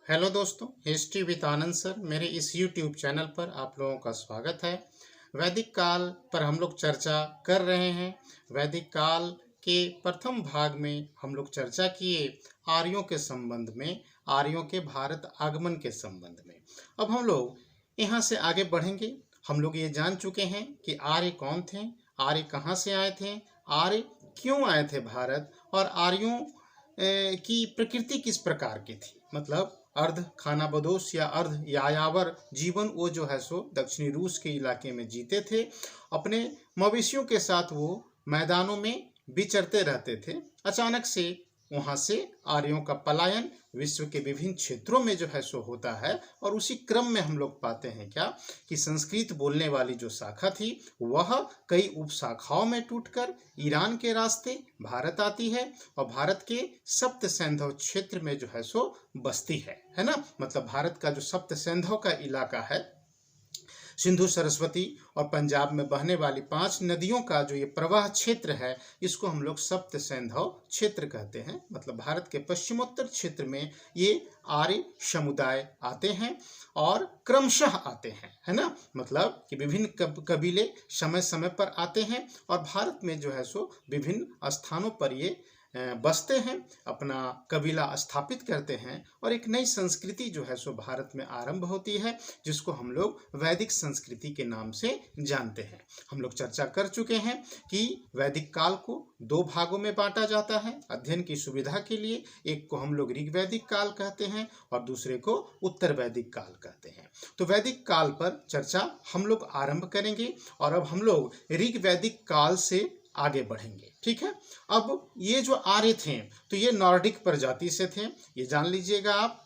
Hello दोस्तों, history with Anand sir मेरे इस यूट्यूब चैनल पर आप लोगों का स्वागत है। वैदिक काल पर हम लोग चर्चा कर रहे हैं। वैदिक काल के प्रथम भाग में हम लोग चर्चा किए आर्यों के संबंध में, आर्यों के भारत आगमन के संबंध में। अब हम लोग यहाँ से आगे बढ़ेंगे। हम लोग ये जान चुके हैं कि आर्य कौन थे, आर्य कहाँ से आए थे, आर्य क्यों आए थे भारत, और आर्यों की प्रकृति किस प्रकार की थी। मतलब अर्ध खानाबदोश या अर्ध यायावर जीवन वो जो है सो दक्षिणी रूस के इलाके में जीते थे। अपने मवेशियों के साथ वो मैदानों में विचरते रहते थे। अचानक से वहाँ से आर्यों का पलायन विश्व के विभिन्न क्षेत्रों में जो है सो होता है, और उसी क्रम में हम लोग पाते हैं क्या कि संस्कृत बोलने वाली जो शाखा थी वह कई उपशाखाओं में टूटकर ईरान के रास्ते भारत आती है, और भारत के सप्त सैंधव क्षेत्र में जो है सो बसती है ना। मतलब भारत का जो सप्त सैंधव का इलाका है, सिंधु, सरस्वती और पंजाब में बहने वाली 5 नदियों का जो ये प्रवाह क्षेत्र है, इसको हम लोग सप्त सैंधव क्षेत्र कहते हैं। मतलब भारत के पश्चिमोत्तर क्षेत्र में ये आर्य समुदाय आते हैं और क्रमशः आते हैं, है ना। मतलब कि विभिन्न कबीले समय समय पर आते हैं और भारत में जो है सो विभिन्न स्थानों पर ये बसते हैं, अपना कबीला स्थापित करते हैं, और एक नई संस्कृति जो है सो भारत में आरंभ होती है, जिसको हम लोग वैदिक संस्कृति के नाम से जानते हैं। हम लोग चर्चा कर चुके हैं कि वैदिक काल को 2 भागों में बांटा जाता है अध्ययन की सुविधा के लिए। एक को हम लोग ऋग्वैदिक काल कहते हैं और दूसरे को उत्तर वैदिक काल कहते हैं। तो वैदिक काल पर चर्चा हम लोग आरंभ करेंगे, और अब हम लोग ऋग्वैदिक काल से आगे बढ़ेंगे, ठीक है। अब ये जो आर्य थे तो ये नॉर्डिक प्रजाति से थे। ये जान लीजिएगा आप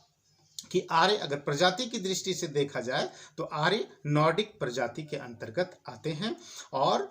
कि आर्य अगर प्रजाति की दृष्टि से देखा जाए तो आर्य नॉर्डिक प्रजाति के अंतर्गत आते हैं। और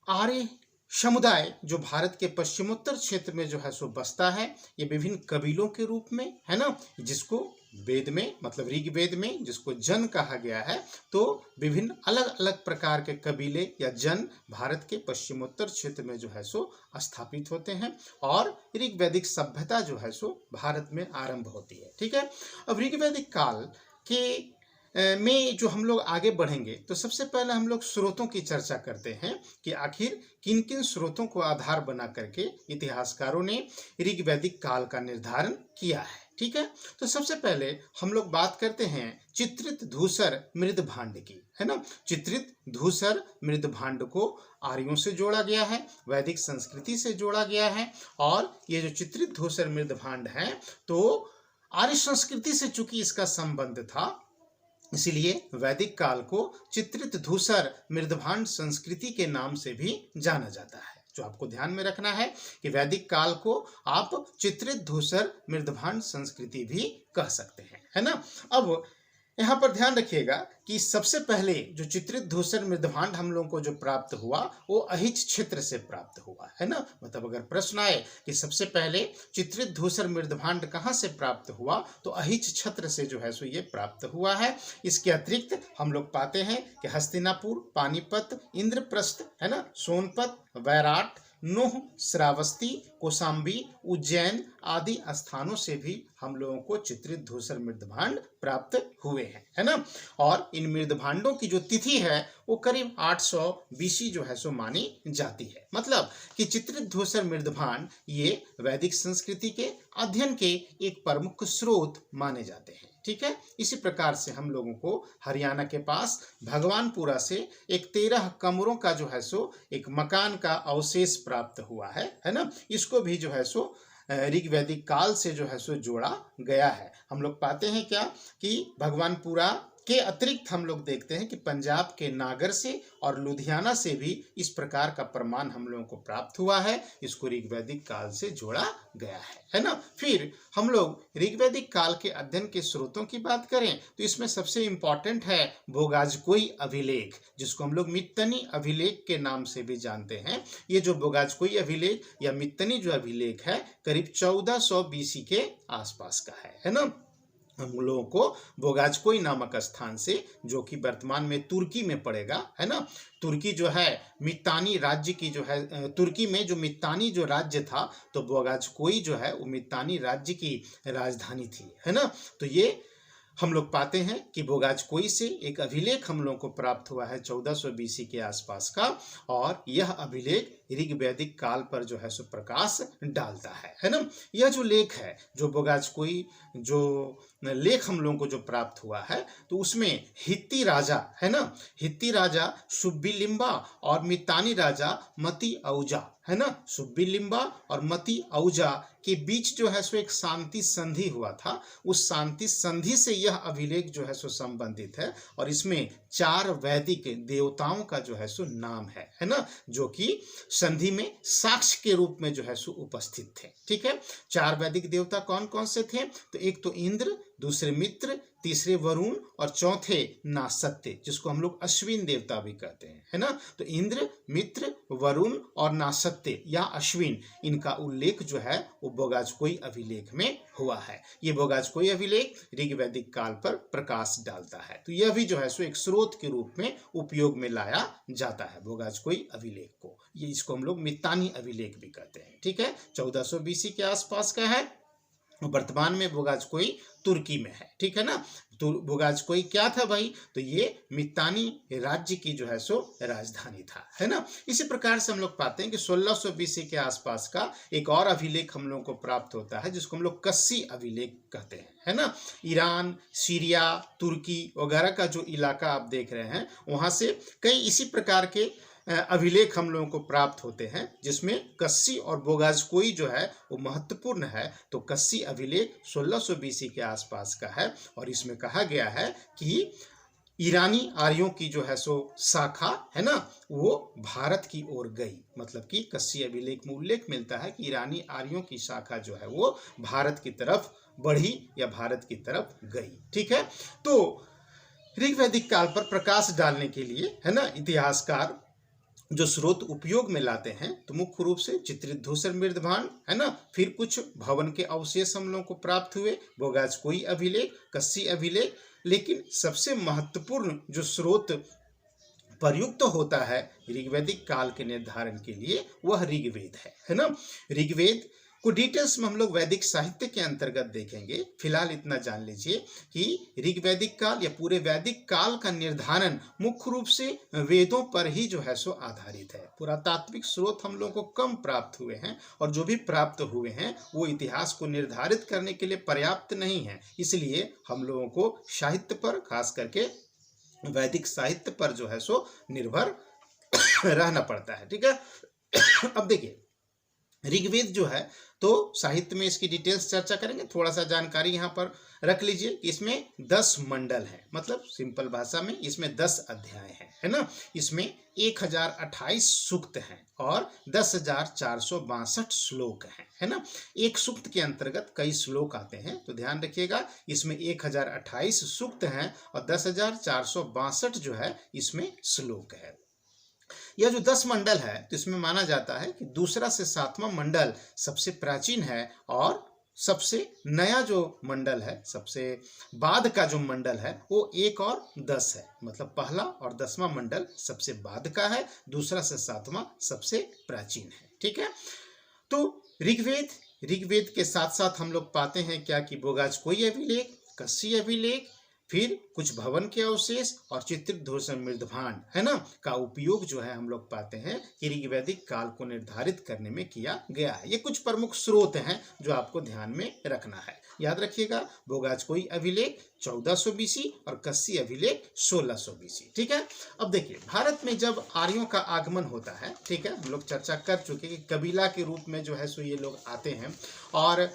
आर्य समुदाय जो भारत के पश्चिमोत्तर क्षेत्र में जो है सो बसता है, ये विभिन्न कबीलों के रूप में, है ना, जिसको वेद में मतलब ऋग्वेद में जिसको जन कहा गया है। तो विभिन्न अलग अलग प्रकार के कबीले या जन भारत के पश्चिमोत्तर क्षेत्र में जो है सो स्थापित होते हैं, और ऋग्वैदिक सभ्यता जो है सो भारत में आरंभ होती है, ठीक है। अब ऋग्वैदिक काल के में जो हम लोग आगे बढ़ेंगे तो सबसे पहले हम लोग स्रोतों की चर्चा करते हैं कि आखिर किन किन स्रोतों को आधार बना करके इतिहासकारों ने ऋग्वैदिक काल का निर्धारण किया है, ठीक है। तो सबसे पहले हम लोग बात करते हैं चित्रित धूसर मृदभांड की, है ना। चित्रित धूसर मृदभांड को आर्यों से जोड़ा गया है, वैदिक संस्कृति से जोड़ा गया है, और ये जो चित्रित धूसर मृदभांड है तो आर्य संस्कृति से चूंकि इसका संबंध था, इसीलिए वैदिक काल को चित्रित धूसर मृदभांड संस्कृति के नाम से भी जाना जाता है। जो आपको ध्यान में रखना है कि वैदिक काल को आप चित्रित धूसर मृदभांड संस्कृति भी कह सकते हैं, है ना। अब यहाँ पर ध्यान रखिएगा कि सबसे पहले जो चित्रित धूसर मृदभांड हम लोगों को जो प्राप्त हुआ वो अहिच क्षेत्र से प्राप्त हुआ, है ना। मतलब अगर प्रश्न आए कि सबसे पहले चित्रित धूसर मृदभांड कहाँ से प्राप्त हुआ, तो अहिच क्षेत्र से जो है सो ये प्राप्त हुआ है। इसके अतिरिक्त हम लोग पाते हैं कि हस्तिनापुर, पानीपत, इंद्रप्रस्थ, है ना, सोनपत, वैराट, नूह, श्रावस्ती, कौशाम्बी, उज्जैन आदि स्थानों से भी हम लोगों को चित्रित धूसर मृदभांड प्राप्त हुए हैं, है ना। और इन मृदभांडों की जो तिथि है वो करीब 800 BC जो है सो मानी जाती है। मतलब कि चित्रित धूसर मृदभांड ये वैदिक संस्कृति के अध्ययन के एक प्रमुख स्रोत माने जाते हैं, ठीक है। इसी प्रकार से हम लोगों को हरियाणा के पास भगवानपुरा से एक 13 कमरों का जो है सो एक मकान का अवशेष प्राप्त हुआ है ना। इसको भी जो है सो ऋग्वैदिक काल से जो है सो जोड़ा गया है। हम लोग पाते हैं क्या कि भगवानपुरा के अतिरिक्त हम लोग देखते हैं कि पंजाब के नागर से और लुधियाना से भी इस प्रकार का प्रमाण हम लोगों को प्राप्त हुआ है। इसको ऋग्वैदिक काल से जोड़ा गया है ना। फिर हम लोग ऋग्वैदिक काल के अध्ययन के स्रोतों की बात करें तो इसमें सबसे इंपॉर्टेंट है बोगाजकोई अभिलेख, जिसको हम लोग मित्तनी अभिलेख के नाम से भी जानते हैं। ये जो बोगाजकोई अभिलेख या मित्तनी जो अभिलेख है करीब 1400 BC के आसपास का है ना। हम लोगों को बोगाजकोई नामक स्थान से, जो कि वर्तमान में तुर्की में पड़ेगा, है ना। तुर्की जो है मित्तानी राज्य की जो है, तुर्की में जो मित्तानी जो राज्य था, तो बोगाजकोई जो है वो मित्तानी राज्य की राजधानी थी, है ना। तो ये हम लोग पाते हैं कि बोगाजकोई से एक अभिलेख हम लोगों को प्राप्त हुआ है 1400 बीसी के आसपास का, और यह अभिलेख ऋग्वैदिक काल पर जो है सो प्रकाश डालता है ना। यह जो लेख है, जो बोगाजकोई जो लेख हम लोगों को जो प्राप्त हुआ है, तो उसमें हित्ती राजा, है ना, हित्ती राजा सुब्बिलिम्बा और मित्तानी राजा मती औजा, है ना, सुब्बिलिम्बा और मती औजा के बीच जो है सो एक शांति संधि हुआ था। उस शांति संधि से यह अभिलेख जो है सो संबंधित है, और इसमें 4 वैदिक देवताओं का जो है सो नाम है ना, जो कि संधि में साक्ष्य के रूप में जो है सो उपस्थित थे। ठीक है, 4 वैदिक देवता कौन कौन से थे? तो एक तो इंद्र, दूसरे मित्र, तीसरे वरुण और चौथे नासत्य, जिसको हम लोग अश्विन देवता भी कहते हैं, है ना। तो इंद्र, मित्र, वरुण और नासत्य या अश्विन, इनका उल्लेख जो है वो बोगाजकोई अभिलेख में हुआ है। ये बोगाजकोई अभिलेख ऋग्वैदिक काल पर प्रकाश डालता है। तो यह भी जो है सो एक स्रोत के रूप में उपयोग में लाया जाता है बोगाजकोई अभिलेख को। ये इसको हम लोग मित्तानी अभिलेख भी कहते हैं। ठीक है, 1400 बीसी के आसपास का है। वर्तमान में बोगाजकोई तुर्की में है। ठीक है ना। तो बोगाजकोई क्या था भाई? तो ये मित्तानी राज्य की जो है सो राजधानी था, है ना। इसी प्रकार से हम लोग पाते हैं कि 1600 बीसी के आसपास का एक और अभिलेख हम लोगों को प्राप्त होता है, जिसको हम लोग कस्सी अभिलेख कहते हैं, है ना। ईरान, सीरिया, तुर्की वगैरह का जो इलाका आप देख रहे हैं, वहां से कई इसी प्रकार के अभिलेख हम लोगों को प्राप्त होते हैं, जिसमें कस्सी और बोगाजकोई जो है वो महत्वपूर्ण है। तो कस्सी अभिलेख 1600 बीसी के आसपास का है, और इसमें कहा गया है कि ईरानी आर्यों की जो है सो शाखा, है ना, वो भारत की ओर गई। मतलब कि कस्सी अभिलेख में उल्लेख मिलता है कि ईरानी आर्यों की शाखा जो है वो भारत की तरफ बढ़ी या भारत की तरफ गई। ठीक है, तो ऋग्वैदिक काल पर प्रकाश डालने के लिए, है ना, इतिहासकार जो स्रोत उपयोग में लाते हैं, तो मुख्य रूप से चित्रित धूसर मृदभांड, है ना, फिर कुछ भवन के अवशेष हम लोगों को प्राप्त हुए, बोगाजकोई अभिलेख, कस्सी अभिलेख, लेकिन सबसे महत्वपूर्ण जो स्रोत प्रयुक्त होता है ऋग्वैदिक काल के निर्धारण के लिए, वह ऋग्वेद है ना। ऋग्वेद को डिटेल्स में हम लोग वैदिक साहित्य के अंतर्गत देखेंगे। फिलहाल इतना जान लीजिए कि ऋग्वैदिक काल या पूरे वैदिक काल का निर्धारण मुख्य रूप से वेदों पर ही जो है सो आधारित है। पुरातात्विक स्रोत हम लोगों को कम प्राप्त हुए हैं, और जो भी प्राप्त हुए हैं वो इतिहास को निर्धारित करने के लिए पर्याप्त नहीं है। इसलिए हम लोगों को साहित्य पर, खास करके वैदिक साहित्य पर जो है सो निर्भर रहना पड़ता है। ठीक है, अब देखिए ऋग्वेद जो है, तो साहित्य में इसकी डिटेल्स चर्चा करेंगे। थोड़ा सा जानकारी यहाँ पर रख लीजिए। इसमें 10 मंडल हैं, मतलब सिंपल भाषा में इसमें 10 अध्याय हैं, है ना। इसमें 1028 सूक्त हैं और 10,462 श्लोक हैं, है ना। एक सूक्त के अंतर्गत कई श्लोक आते हैं, तो ध्यान रखिएगा। इसमें 1028 सूक्त हैं और 10,462 जो है इसमें श्लोक है। यह जो 10 मंडल है, तो इसमें माना जाता है कि दूसरा से 7वां मंडल सबसे प्राचीन है, और सबसे नया जो मंडल है, सबसे बाद का जो मंडल है, वो 1 और 10 है। मतलब पहला और 10वां मंडल सबसे बाद का है, दूसरा से 7वां सबसे प्राचीन है। ठीक है, तो ऋग्वेद के साथ साथ हम लोग पाते हैं क्या कि बोगाजकोई अभिलेख, कस्सी अभिलेख, फिर कुछ भवन के अवशेष और चित्रित धूसर मृदभांड, है ना, का उपयोग जो है हम लोग पाते हैं कि ऋग्वैदिक काल को निर्धारित करने में किया गया है। ये कुछ प्रमुख स्रोत हैं जो आपको ध्यान में रखना है। याद रखिएगा, बोगाजकोई अभिलेख 1400 बीसी और कस्सी अभिलेख 1600 बीसी। ठीक है, अब देखिए भारत में जब आर्यों का आगमन होता है, ठीक है, हम लोग चर्चा कर चुके कि कबीला के रूप में जो है सो ये लोग आते हैं, और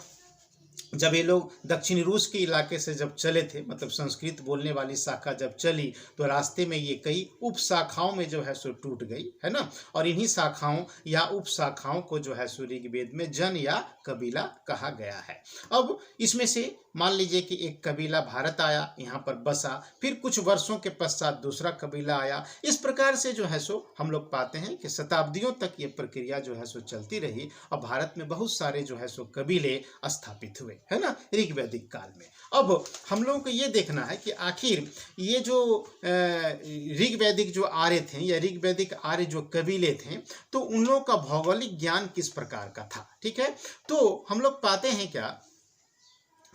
जब ये लोग दक्षिणी रूस के इलाके से जब चले थे, मतलब संस्कृत बोलने वाली शाखा जब चली, तो रास्ते में ये कई उप शाखाओं में जो है सो टूट गई, है ना। और इन्हीं शाखाओं या उप शाखाओं को जो है सो ऋग्वेद में जन या कबीला कहा गया है। अब इसमें से मान लीजिए कि एक कबीला भारत आया, यहाँ पर बसा, फिर कुछ वर्षों के पश्चात दूसरा कबीला आया। इस प्रकार से जो है सो हम लोग पाते हैं कि शताब्दियों तक ये प्रक्रिया जो है सो चलती रही और भारत में बहुत सारे जो है सो कबीले स्थापित हुए, है ना, ऋग्वैदिक काल में। अब हम लोगों को ये देखना है कि आखिर ये जो ऋग्वैदिक जो आर्य थे या ऋग्वैदिक आर्य जो कबीले थे, तो उन लोगों का भौगोलिक ज्ञान किस प्रकार का था। ठीक है, तो हम लोग पाते हैं क्या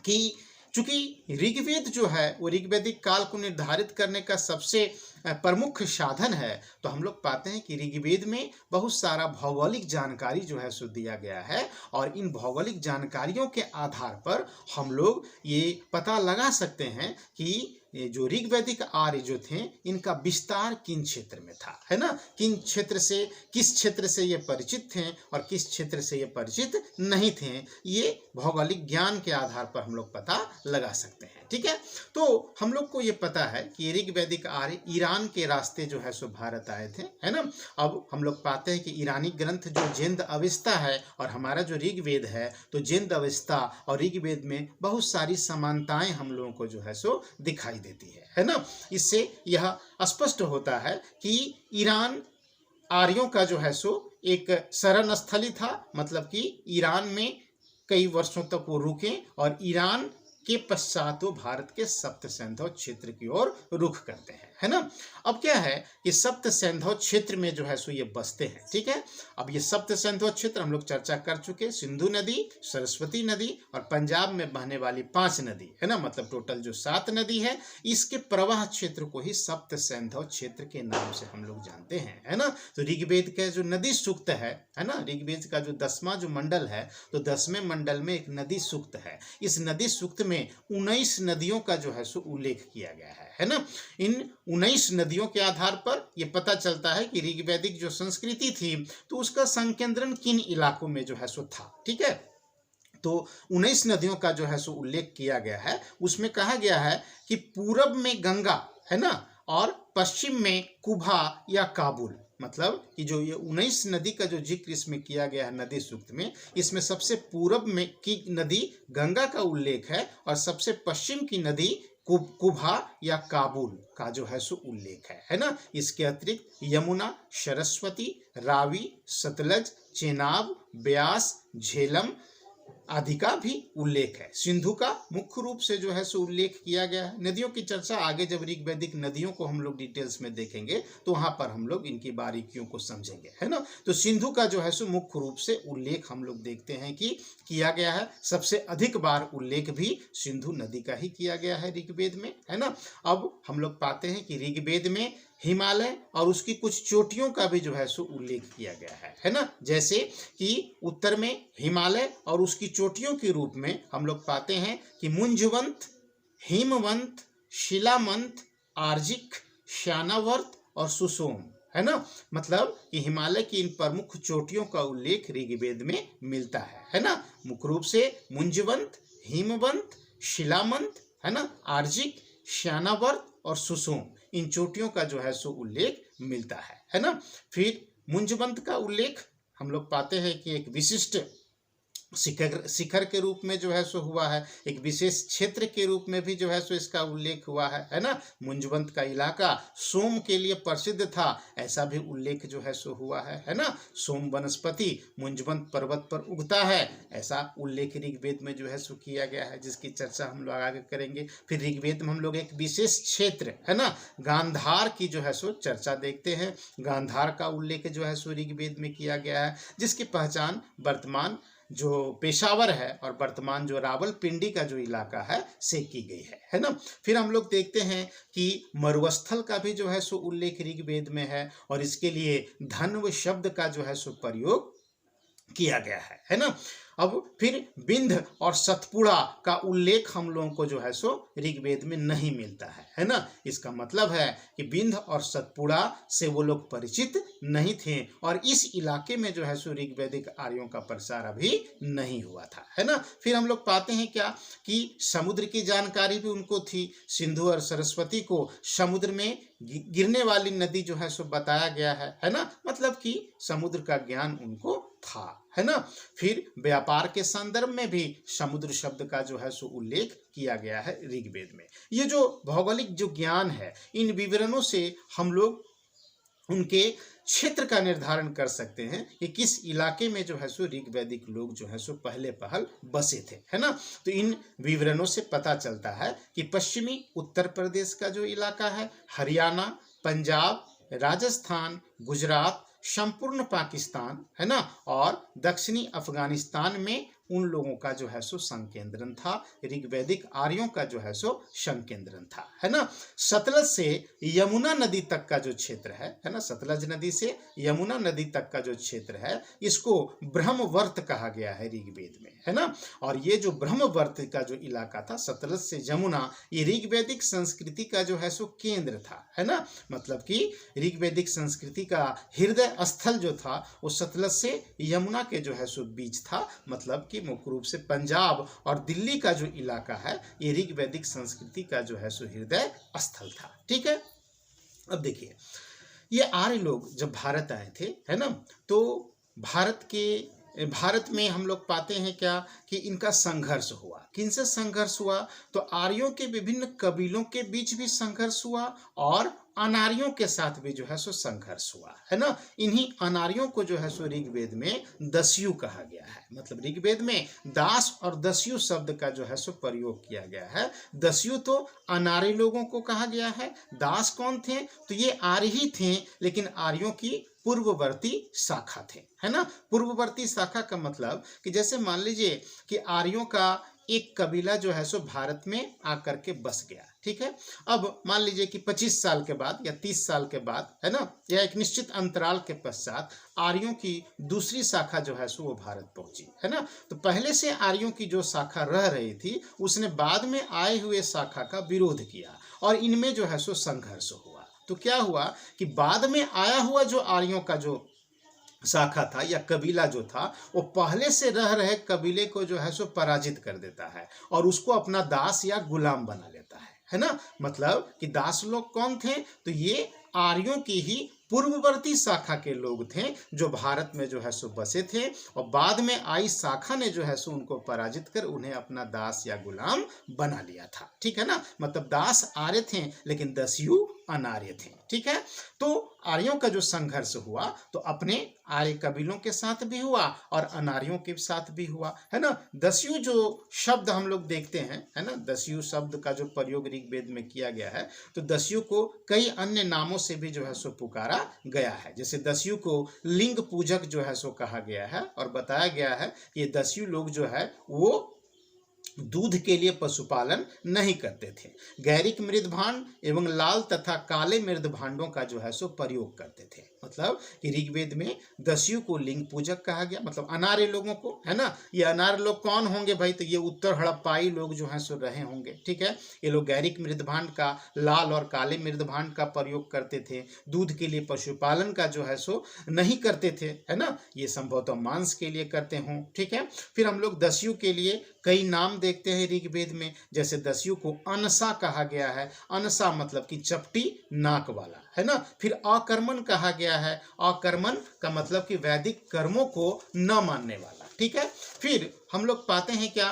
कि चूंकि ऋग्वेद जो है वो ऋग्वैदिक काल को निर्धारित करने का सबसे प्रमुख साधन है, तो हम लोग पाते हैं कि ऋग्वेद में बहुत सारा भौगोलिक जानकारी जो है सो दिया गया है और इन भौगोलिक जानकारियों के आधार पर हम लोग ये पता लगा सकते हैं कि ये जो ऋग्वैदिक आर्य जो थे इनका विस्तार किन क्षेत्र में था, है ना, किन क्षेत्र से, किस क्षेत्र से ये परिचित थे और किस क्षेत्र से ये परिचित नहीं थे, ये भौगोलिक ज्ञान के आधार पर हम लोग पता लगा सकते हैं। ठीक है, तो हम लोग को ये पता है कि ऋग्वैदिक आर्य ईरान के रास्ते जो है सो भारत आए थे, है ना। अब हम लोग पाते हैं कि ईरानी ग्रंथ जो जिंद अविस्ता है और हमारा जो ऋग्वेद है, तो जिंद अविस्ता और ऋग्वेद में बहुत सारी समानताएं हम लोगों को जो है सो दिखाई देती है ना। इससे यह स्पष्ट होता है कि ईरान आर्यों का जो है सो एक शरण स्थली था, मतलब कि ईरान में कई वर्षों तक वो रुके और ईरान के पश्चात वो भारत के सप्त सैंधव क्षेत्र की ओर रुख करते हैं, है ना। अब क्या है कि सप्त सैंधव क्षेत्र में जो है सो ये बसते हैं। ठीक है, अब ये सप्त सैंधव क्षेत्र हम लोग चर्चा कर चुके, सिंधु नदी, सरस्वती नदी और पंजाब में बहने वाली 5 नदी, है ना, मतलब टोटल जो 7 नदी है, इसके प्रवाह क्षेत्र को ही सप्त सैंधव क्षेत्र के नाम से हम लोग जानते हैं, है ना। तो ऋग्वेद का जो नदी सूक्त है ना, ऋग्वेद का जो 10वां जो मंडल है, तो 10वें मंडल में एक नदी सूक्त है। इस नदी सूक्त में 19 नदियों का जो है सो उल्लेख किया गया है ना। इन 19 नदियों के आधार पर यह पता चलता है कि ऋग्वैदिक जो संस्कृति थी तो उसका संकेंद्रण किन इलाकों में जो है सो था। ठीक है, तो 19 नदियों का जो है सो उल्लेख किया गया है। उसमें कहा गया है कि पूरब में गंगा, है ना, और पश्चिम में कुभा या काबुल, मतलब कि जो ये 19 नदी का जो जिक्र इसमें किया गया है नदी सूक्त में, इसमें सबसे पूरब में की नदी गंगा का उल्लेख है और सबसे पश्चिम की नदी कुभा या काबुल का जो है सो उल्लेख है ना। इसके अतिरिक्त यमुना, सरस्वती, रावी, सतलज, चेनाब, ब्यास, झेलम आदि का भी उल्लेख है। सिंधु का मुख्य रूप से जो है सो उल्लेख किया गया है। नदियों की चर्चा आगे जब ऋग्वैदिक नदियों को हम लोग डिटेल्स में देखेंगे तो वहां पर हम लोग इनकी बारीकियों को समझेंगे, है ना। तो सिंधु का जो है सो मुख्य रूप से उल्लेख हम लोग देखते हैं कि किया गया है। सबसे अधिक बार उल्लेख भी सिंधु नदी का ही किया गया है ऋग्वेद में, है ना। अब हम लोग पाते हैं कि ऋग्वेद में हिमालय और उसकी कुछ चोटियों का भी जो है सो उल्लेख किया गया है ना। जैसे कि उत्तर में हिमालय और उसकी चोटियों के रूप में हम लोग पाते हैं कि मुंजवंत, हिमवंत, शिलामंत, आर्जिक, श्यानावर्त और सुसोम, है ना। मतलब कि हिमालय की इन प्रमुख चोटियों का उल्लेख ऋग्वेद में मिलता है ना। मुख्य रूप से मुंजवंत, हिमवंत, शिलामंत, है ना, आर्जिक, श्यानावर्त और सुसोम, इन चोटियों का जो है सो उल्लेख मिलता है ना। फिर मुंजवंत का उल्लेख हम लोग पाते हैं कि एक विशिष्ट शिखर के रूप में जो है सो हुआ है, एक विशेष क्षेत्र के रूप में भी जो है सो इसका उल्लेख हुआ है ना। मुंजवंत का इलाका सोम के लिए प्रसिद्ध था, ऐसा भी उल्लेख जो है सो हुआ है ना। सोम वनस्पति मुंजवंत पर्वत पर उगता है, ऐसा उल्लेख ऋग्वेद में जो है सो किया गया है, जिसकी चर्चा हम लोग आगे करेंगे। फिर ऋग्वेद में हम लोग एक विशेष क्षेत्र, है ना, गांधार की जो है सो चर्चा देखते हैं। गांधार का उल्लेख जो है सो ऋग्वेद में किया गया है, जिसकी पहचान वर्तमान जो पेशावर है और वर्तमान जो रावलपिंडी का जो इलाका है से की गई है ना। फिर हम लोग देखते हैं कि मरुस्थल का भी जो है सो उल्लेख ऋग्वेद में है और इसके लिए धन्व शब्द का जो है सो प्रयोग किया गया है ना। अब फिर बिंध और सतपुड़ा का उल्लेख हम लोगों को जो है सो ऋग्वेद में नहीं मिलता है ना। इसका मतलब है कि बिंध और सतपुड़ा से वो लोग परिचित नहीं थे और इस इलाके में जो है सो ऋग्वैदिक आर्यों का प्रसार अभी नहीं हुआ था, है ना। फिर हम लोग पाते हैं क्या कि समुद्र की जानकारी भी उनको थी। सिंधु और सरस्वती को समुद्र में गिरने वाली नदी जो है सो बताया गया है ना। मतलब कि समुद्र का ज्ञान उनको था, है ना। फिर व्यापार के संदर्भ में भी समुद्र शब्द का जो है सो उल्लेख किया गया है ऋग्वेद में। ये जो भौगोलिक जो ज्ञान है, इन विवरणों से हम लोग उनके क्षेत्र का निर्धारण कर सकते हैं कि किस इलाके में जो है सो ऋग्वैदिक लोग जो है सो पहले पहल बसे थे, है ना। तो इन विवरणों से पता चलता है कि पश्चिमी उत्तर प्रदेश का जो इलाका है, हरियाणा, पंजाब, राजस्थान, गुजरात, संपूर्ण पाकिस्तान, है ना, और दक्षिणी अफगानिस्तान में उन लोगों का जो है सो संकेंद्रण था। ऋग्वैदिक आर्यों का जो है सो संकेंद्रण था, है ना। सतलज से यमुना नदी तक का जो क्षेत्र है ना, सतलज नदी से यमुना नदी तक का जो क्षेत्र है, इसको ब्रह्मवर्त कहा गया है ऋग्वेद में, है ना। और ये जो ब्रह्मवर्त का जो इलाका था, सतलज से यमुना, ये ऋग्वैदिक संस्कृति का जो है सो केंद्र था, है ना। मतलब कि ऋग्वैदिक संस्कृति का हृदय स्थल जो था वो सतलज से यमुना के जो है सो बीच था। मतलब कि मुख्य रूप से पंजाब और दिल्ली का जो इलाका है, ये ऋग्वैदिक संस्कृति का जो है सो हृदय स्थल था, ठीक है। अब देखिए, ये आर्य लोग जब भारत आए थे, है ना, तो भारत में हम लोग पाते हैं क्या कि इनका संघर्ष हुआ। किनसे संघर्ष हुआ? तो आर्यों के विभिन्न कबीलों के बीच भी संघर्ष हुआ और अनार्यों के साथ भी जो है सो संघर्ष हुआ, है ना। इन्हीं अनार्यों को जो है सो ऋग्वेद में दस्यु कहा गया है। मतलब ऋग्वेद में दास और दस्यु शब्द का जो है सो प्रयोग किया गया है। दस्यु तो अनार्य लोगों को कहा गया है। दास कौन थे? तो ये आर्य ही थे, लेकिन आर्यों की पूर्ववर्ती शाखा थे, है ना। पूर्ववर्ती शाखा का मतलब कि जैसे मान लीजिए कि आर्यों का एक कबीला जो है सो भारत में आकर के बस गया, ठीक है। अब मान लीजिए कि 25 साल के बाद या 30 साल के बाद, है ना, या एक निश्चित अंतराल के पश्चात आर्यों की दूसरी शाखा जो है सो वो भारत पहुंची, है ना। तो पहले से आर्यों की जो शाखा रह रही थी, उसने बाद में आए हुए शाखा का विरोध किया और इनमें जो है सो संघर्ष हुआ। तो क्या हुआ कि बाद में आया हुआ जो आर्यों का जो शाखा था या कबीला जो था, वो पहले से रह रहे कबीले को जो है सो पराजित कर देता है और उसको अपना दास या गुलाम बना लेता है ना। मतलब कि दास लोग कौन थे? तो ये आर्यों की ही पूर्ववर्ती शाखा के लोग थे जो भारत में जो है सो बसे थे और बाद में आई शाखा ने जो है सो उनको पराजित कर उन्हें अपना दास या गुलाम बना लिया था, ठीक है ना। मतलब दास आर्य थे लेकिन दस्यु अनार्य थे, ठीक है। तो आर्यों का जो संघर्ष हुआ तो अपने आर्य कबीलों के साथ भी हुआ और अनार्यों के साथ भी हुआ, है ना। दस्यु जो शब्द हम लोग देखते हैं, है ना, दस्यु शब्द का जो प्रयोग ऋग्वेद में किया गया है, तो दस्यु को कई अन्य नामों से भी जो है सो पुकारा गया है। जैसे दस्यु को लिंग पूजक जो है सो कहा गया है और बताया गया है ये दस्यु लोग जो है वो दूध के लिए पशुपालन नहीं करते थे। गैरिक मृदभांड एवं लाल तथा काले मृदभांडों का जो है सो प्रयोग करते थे। मतलब कि ऋग्वेद में दस्यु को लिंग पूजक कहा गया, मतलब अनार्य लोगों को, है ना। ये अनार्य लोग कौन होंगे भाई? तो ये उत्तर हड़प्पाई लोग जो हैं सो रहे होंगे, ठीक है। ये लोग गैरिक मृदभांड का, लाल और काले मृदभांड का प्रयोग करते थे। दूध के लिए पशुपालन का जो है सो नहीं करते थे, है ना। ये संभवतः मांस के लिए करते हों, ठीक है। फिर हम लोग दस्यु के लिए कई नाम देखते हैं ऋग्वेद में। जैसे दस्यु को अनसा कहा गया है। अनसा मतलब कि चपटी नाक वाला, है ना। फिर अकर्मण कहा गया है। अकर्मण का मतलब कि वैदिक कर्मों को न मानने वाला, ठीक है। फिर हम लोग पाते हैं क्या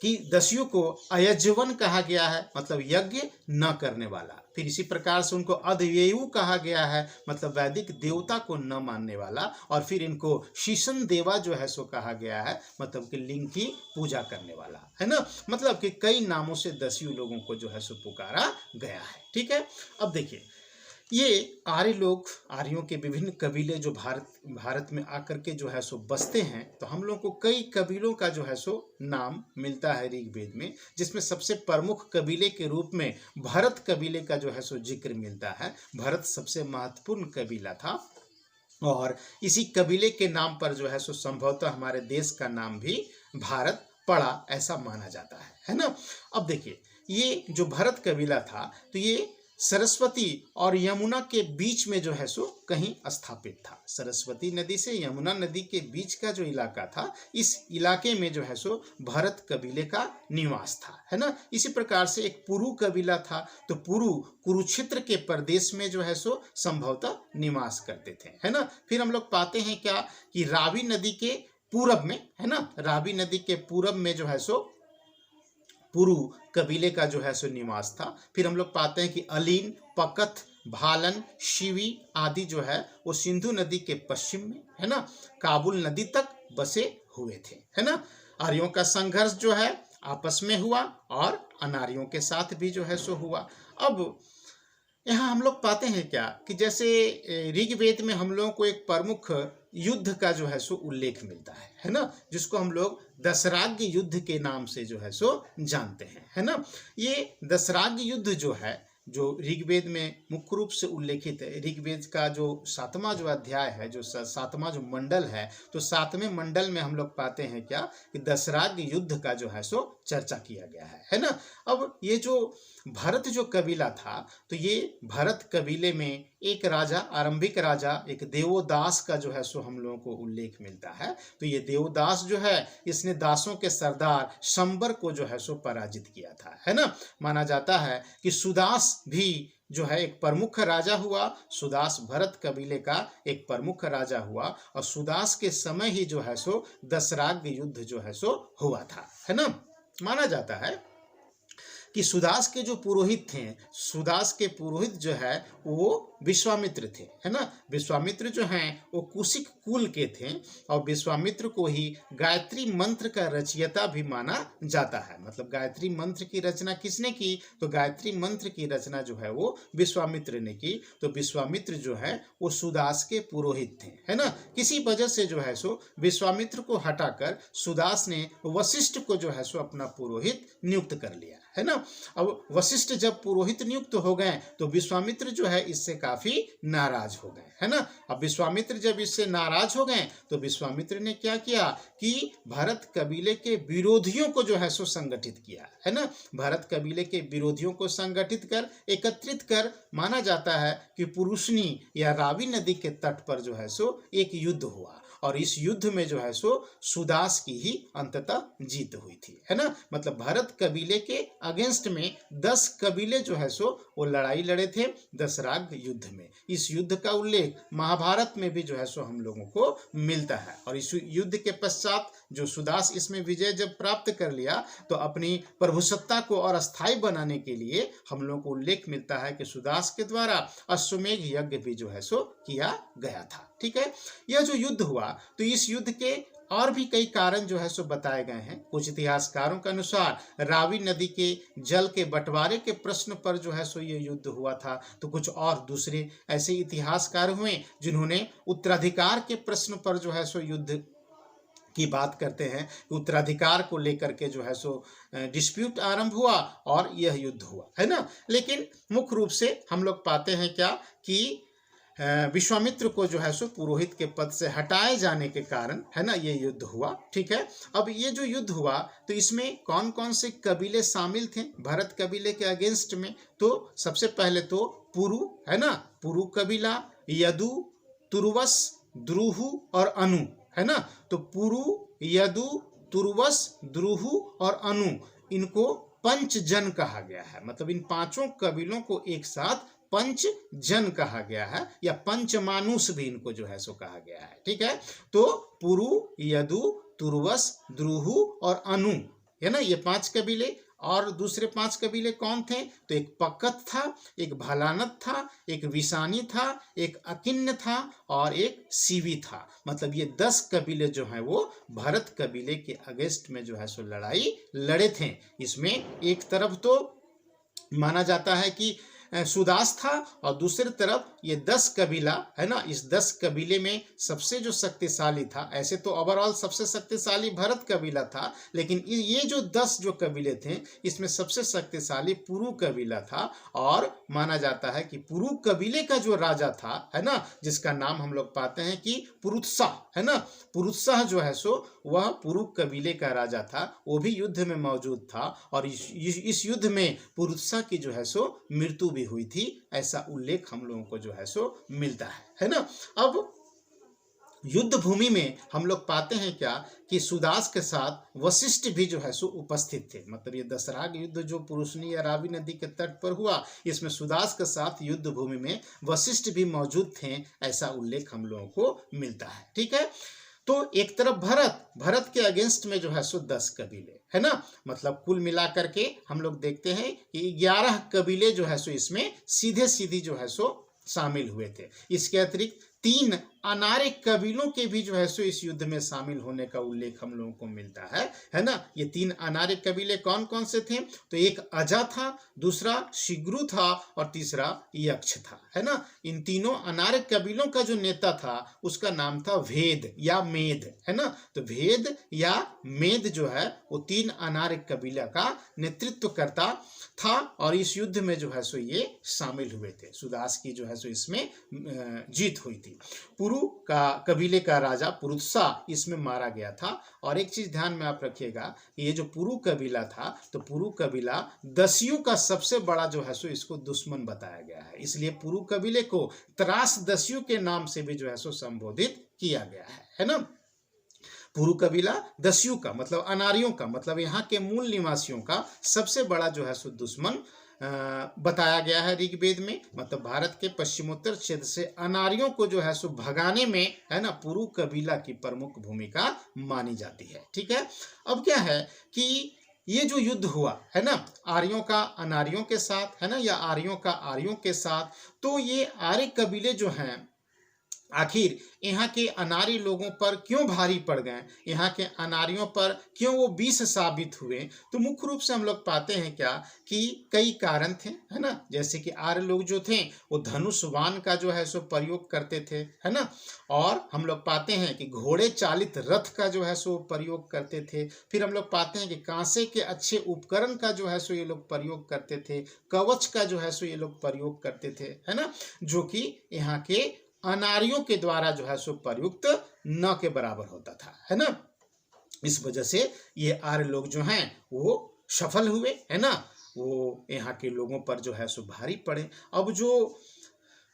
कि दस्यु को अयज्वन कहा गया है, मतलब यज्ञ न करने वाला। फिर इसी प्रकार से उनको अधवेयु कहा गया है, मतलब वैदिक देवता को न मानने वाला। और फिर इनको शीशन देवा जो है सो कहा गया है, मतलब कि लिंग की पूजा करने वाला, है ना। मतलब कि कई नामों से दस्यु लोगों को जो है सो पुकारा गया है, ठीक है। अब देखिए, ये आर्य लोग, आर्यों के विभिन्न कबीले जो भारत में आकर के जो है सो बसते हैं, तो हम लोग को कई कबीलों का जो है सो नाम मिलता है ऋग्वेद में, जिसमें सबसे प्रमुख कबीले के रूप में भरत कबीले का जो है सो जिक्र मिलता है। भरत सबसे महत्वपूर्ण कबीला था और इसी कबीले के नाम पर जो है सो संभवतः हमारे देश का नाम भी भारत पड़ा, ऐसा माना जाता है ना। अब देखिए, ये जो भरत कबीला था, तो ये सरस्वती और यमुना के बीच में जो है सो कहीं स्थापित था। सरस्वती नदी से यमुना नदी के बीच का जो इलाका था, इस इलाके में जो है सो भरत कबीले का निवास था, है ना। इसी प्रकार से एक पुरु कबीला था, तो पुरु कुरुक्षेत्र के प्रदेश में जो है सो संभवतः निवास करते थे, है ना। फिर हम लोग पाते हैं क्या कि रावी नदी के पूरब में, है ना, रावी नदी के पूरब में जो है सो पुरु कबीले का जो है सो निवास था। फिर हम लोग पाते हैं कि अलीन, पकथ, भालन, शिवी आदि जो है वो सिंधु नदी के पश्चिम में, है ना, काबुल नदी तक बसे हुए थे, है ना। आर्यों का संघर्ष जो है आपस में हुआ और अनार्यों के साथ भी जो है सो हुआ। अब यहाँ हम लोग पाते हैं क्या कि जैसे ऋग्वेद में हम लोगों को एक प्रमुख युद्ध का जो है सो उल्लेख मिलता है ना, जिसको हम लोग दशराग्य युद्ध के नाम से जो है सो जानते हैं, है ना। ये दशराग्य युद्ध जो है, जो ऋग्वेद में मुख्य रूप से उल्लेखित है, ऋग्वेद का जो 7वां जो अध्याय है, जो 7वां जो मंडल है, तो 7वें मंडल में हम लोग पाते हैं क्या कि दशराग्य युद्ध का जो है सो चर्चा किया गया है ना। अब ये जो भरत जो कबीला था, तो ये भरत कबीले में एक राजा, आरंभिक राजा एक देवोदास का जो है सो हम लोगों को उल्लेख मिलता है। तो ये देवोदास जो है, इसने दासों के सरदार शंबर को जो है सो पराजित किया था, है ना। माना जाता है कि सुदास भी जो है एक प्रमुख राजा हुआ। सुदास भरत कबीले का एक प्रमुख राजा हुआ और सुदास के समय ही जो है सो दशराग्य युद्ध जो है सो हुआ था, है ना। माना जाता है कि सुदास के जो पुरोहित थे, सुदास के पुरोहित जो है वो विश्वामित्र थे, है ना। विश्वामित्र जो हैं वो कुशिक कुल के थे और विश्वामित्र को ही गायत्री मंत्र का रचयिता भी माना जाता है। मतलब गायत्री मंत्र की रचना किसने की, तो गायत्री मंत्र की रचना जो है वो विश्वामित्र ने की। तो विश्वामित्र जो है वो सुदास के पुरोहित थे, है ना। किसी वजह से जो है सो विश्वामित्र को हटाकर सुदास ने वशिष्ठ को जो है सो अपना पुरोहित नियुक्त कर लिया, है ना। अब वशिष्ठ जब पुरोहित नियुक्त हो गए तो विश्वामित्र जो है इससे काफी नाराज हो गए, है ना। अब विश्वामित्र जब इससे नाराज हो गए तो विश्वामित्र ने क्या किया कि भरत कबीले के विरोधियों को जो है सो संगठित किया, है ना। भरत कबीले के विरोधियों को संगठित कर, एकत्रित कर, माना जाता है कि पुरुषनी या रावी नदी के तट पर जो है सो एक युद्ध हुआ और इस युद्ध में जो है सो सुदास की ही अंततः जीत हुई थी, है ना। मतलब भरत कबीले के अगेंस्ट में 10 कबीले जो है सो वो लड़ाई लड़े थे दशराग्य युद्ध में। इस युद्ध का उल्लेख महाभारत में भी जो है सो हम लोगों को मिलता है। और इस युद्ध के पश्चात जो सुदास इसमें विजय जब प्राप्त कर लिया तो अपनी प्रभुसत्ता को और अस्थायी बनाने के लिए हम लोगों को उल्लेख मिलता है कि सुदास के द्वारा अश्वमेघ यज्ञ भी जो है सो किया गया था, ठीक है। यह जो युद्ध हुआ तो इस युद्ध के और भी कई कारण जो है सो बताए गए हैं। कुछ इतिहासकारों के अनुसार रावी नदी के जल के बंटवारे के प्रश्न पर जो है सो ये युद्ध हुआ था। तो कुछ और दूसरे ऐसे इतिहासकार हुए जिन्होंने उत्तराधिकार के प्रश्न पर जो है सो युद्ध की बात करते हैं। उत्तराधिकार को लेकर के जो है सो डिस्प्यूट आरंभ हुआ और यह युद्ध हुआ, है ना। लेकिन मुख्य रूप से हम लोग पाते हैं क्या कि विश्वामित्र को जो है सो पुरोहित के पद से हटाए जाने के कारण, है ना, ये युद्ध हुआ, ठीक है। अब ये जो युद्ध हुआ तो इसमें कौन कौन से कबीले शामिल थे भरत कबीले के अगेंस्ट में, तो सबसे पहले तो पुरु, है ना, पुरु कबीला, यदु, तुर्वस, द्रुहु और अनु, है ना। तो पुरु, यदु, तुर्वस, द्रुहु और अनु, इनको पंचजन कहा गया है। मतलब इन पांचों कबीलों को एक साथ पंच जन कहा गया है या पंचमानुष भी इनको जो है सो कहा गया है, ठीक है। तो पुरु, यदु, तुर्वस, द्रुहु और अनु, है ना, ये 5 कबीले। और दूसरे 5 कबीले कौन थे, तो एक पकत था, एक भलानत था, एक विषानी था, एक अकिन्न था और एक सीवी था। मतलब ये 10 कबीले जो हैं वो भरत कबीले के अगेंस्ट में जो है सो लड़ाई लड़े थे। इसमें एक तरफ तो माना जाता है कि सुदास था और दूसरी तरफ ये 10 कबीला, है ना। इस 10 कबीले में सबसे जो शक्तिशाली था, ऐसे तो ओवरऑल सबसे शक्तिशाली भरत कबीला था, लेकिन ये जो 10 जो कबीले थे इसमें सबसे शक्तिशाली पुरु कबीला था। और माना जाता है कि पुरु कबीले का जो राजा था, है ना, जिसका नाम हम लोग पाते हैं कि पुरुत्सा, है ना, पुरुत्सा जो है सो वह पुरु कबीले का राजा था, वो भी युद्ध में मौजूद था और इस युद्ध में पुरुषा की जो है सो मृत्यु भी हुई थी, ऐसा उल्लेख हम लोगों को जो है सो मिलता है ना। अब युद्ध भूमि में हम लोग पाते हैं क्या कि सुदास के साथ वशिष्ठ भी जो है सो उपस्थित थे। मतलब ये दसराग युद्ध जो पुरुषनी या रावी नदी के तट पर हुआ, इसमें सुदास के साथ युद्ध भूमि में वशिष्ठ भी मौजूद थे, ऐसा उल्लेख हम लोगों को मिलता है। ठीक है, तो एक तरफ भरत के अगेंस्ट में जो है सो 10 कबीले, है ना। मतलब कुल मिलाकर के हम लोग देखते हैं कि 11 कबीले जो है सो इसमें सीधे सीधी जो है सो शामिल हुए थे। इसके अतिरिक्त 3 अनारे कबीलों के भी जो है सो इस युद्ध में शामिल होने का उल्लेख हम लोगों को मिलता है ना। ये 3 अनारे कबीले कौन कौन से थे? तो एक अजा था, दूसरा शिग्रू था और तीसरा यक्ष था, है ना। इन तीनों अनारे कबीलों का जो नेता था उसका नाम था भेद या मेद, है ना। तो भेद या मेद जो है वो 3 अनारे कबीला का नेतृत्व करता था और इस युद्ध में जो है सो ये शामिल हुए थे। सुदास की जो है सो इसमें जीत हुई थी। पुरु का कबीले का राजा पुरुषा इसमें मारा गया था। और एक चीज ध्यान में आप रखिएगा कि ये जो पुरु कबीला था, तो पुरु कबीला दस्युओं का सबसे बड़ा जो है सो इसको दुश्मन बताया गया है, इसलिए पुरु कबीले को त्रास दस्यु के नाम से भी जो है सो संबोधित किया गया है ना। पुरु कबीला दस्यु का मतलब अनारियों का मतलब यहाँ के मूल निवासियों का सबसे बड़ा जो है सो दुश्मन बताया गया है ऋग्वेद में। मतलब भारत के पश्चिमोत्तर क्षेत्र से अनारियों को जो है सो भगाने में, है ना, पुरु कबीला की प्रमुख भूमिका मानी जाती है। ठीक है, अब क्या है कि ये जो युद्ध हुआ है ना आर्यों का अनारियों के साथ, है ना, या आर्यों का आर्यों के साथ, तो ये आर्य कबीले जो हैं आखिर यहाँ के अनारी लोगों पर क्यों भारी पड़ गए, यहाँ के अनारियों पर क्यों वो विष साबित हुए? तो मुख्य रूप से हम लोग पाते हैं क्या कि कई कारण थे, है ना। जैसे कि आर्य लोग जो थे वो धनुष बाण का जो है सो प्रयोग करते थे, है ना। और हम लोग पाते हैं कि घोड़े चालित रथ का जो है सो प्रयोग करते थे। फिर हम लोग पाते हैं कि कांसे के अच्छे उपकरण का जो है सो ये लोग प्रयोग करते थे, कवच का जो है सो ये लोग प्रयोग करते थे, है ना, जो कि यहाँ के अनारियों के द्वारा जो है सो प्रयुक्त न के बराबर होता था, है ना। इस वजह से ये आर्य लोग जो हैं वो सफल हुए, है ना, वो यहाँ के लोगों पर जो है सो भारी पड़े। अब जो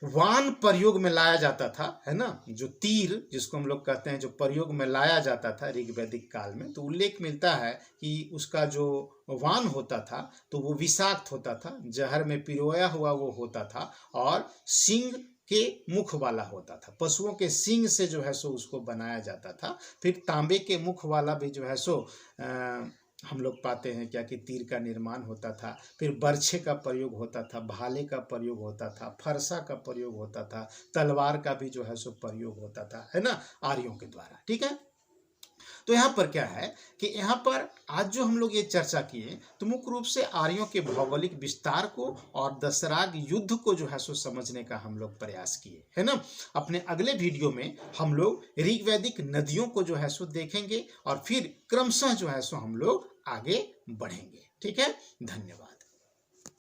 वान प्रयोग में लाया जाता था, है ना, जो तीर जिसको हम लोग कहते हैं जो प्रयोग में लाया जाता था ऋग्वैदिक काल में, तो उल्लेख मिलता है कि उसका जो वान होता था तो वो विषाक्त होता था, जहर में पिरोया हुआ वो होता था और सिंह के मुख वाला होता था। पशुओं के सींग से जो है सो उसको बनाया जाता था। फिर तांबे के मुख वाला भी जो है सो हम लोग पाते हैं क्या कि तीर का निर्माण होता था। फिर बर्छे का प्रयोग होता था, भाले का प्रयोग होता था, फरसा का प्रयोग होता था, तलवार का भी जो है सो प्रयोग होता था, है ना, आर्यों के द्वारा। ठीक है, तो यहाँ पर क्या है कि यहाँ पर आज जो हम लोग ये चर्चा किए तो मुख्य रूप से आर्यों के भौगोलिक विस्तार को और दसराग युद्ध को जो है सो समझने का हम लोग प्रयास किए, है ना। अपने अगले वीडियो में हम लोग ऋग्वैदिक नदियों को जो है सो देखेंगे और फिर क्रमशः जो है सो हम लोग आगे बढ़ेंगे। ठीक है, धन्यवाद।